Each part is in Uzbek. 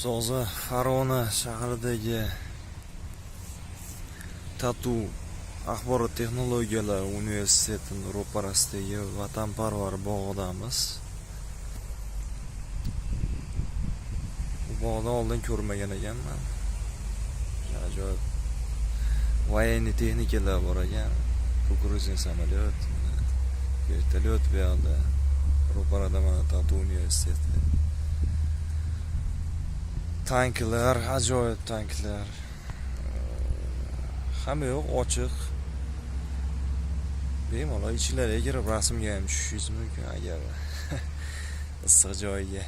Zo'za Farg'ona shahridagi Tatu axborot texnologiyalari universitetining ro'parasidagi vatanparvar bog'idamiz. Bu bog'ni oldin ko'rmagan ekanman. Ajoyib voyenniy texnikalar bor ekan. Kukuruzin samolyot, vertolyot bu yoqda. Ro'parada mana Tatu universiteti. Tanklar, ajoyib tanklar. Hamma yo'q ochiq. Bemalol ichlariga kirib rasmga ham tushishingiz mumkin agar issiq joyga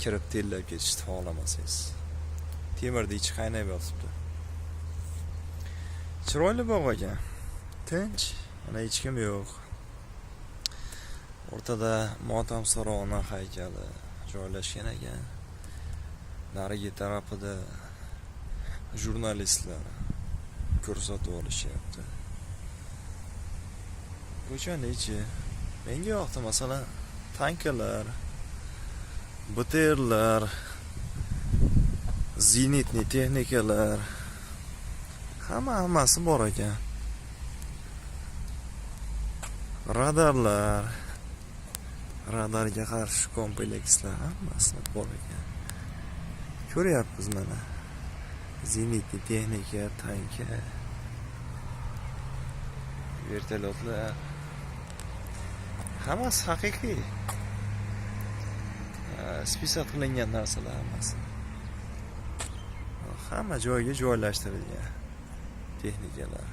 kirib terlab ketishni xohlamasangiz. Temirda ichi qaynab yotibdi. Chiroyli bog' ekan. Tinch, mana hech kim yo'q. O'rtada Motam Saroyona haykali joylashgan ekan. Narigi tarafida jurnalistlar ko'rsatuv olishyapti. Ko'chani ichi menga yoqdi, masalan, tanklar, BTRlar, zenitniy texnikalar hammasi bor ekan. Radarlar, radarga qarshi komplekslar hammasi bor ekan. Ko'ryapmiz mana. Zenitniy texnika, tanki, vertolyotlar. Hammasi haqiqiy. Spisat qilingan narsalar hammasi. Hamma joyga joylashtirilgan texnikalar.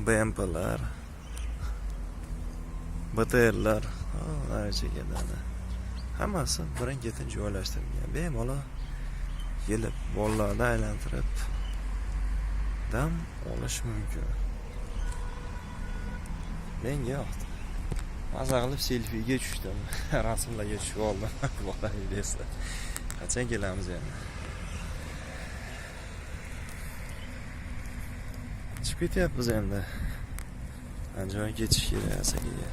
BMPlar, BTRlar, narichaga hammasi birin-ketin joylashtirilgan. Bemalol kelib bollarni aylantirib dam olish mumkin. Menga yoqdi. Maza qilib selfiga tushdim. Rasmlarga tushib oldim. Boqay desa. Qachon kelamiz endi? Chiqib ketyapmiz endi. Andijonga ketish kerak Asakaga.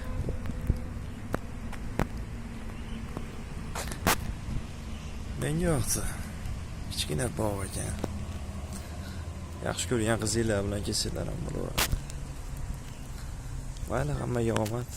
Menga yoqdi. Kichkina bog' ekan. Yaxshi ko'rgan qizinglar bilan kelsanglar ham bo'laveradi. Mayli, hammaga omad.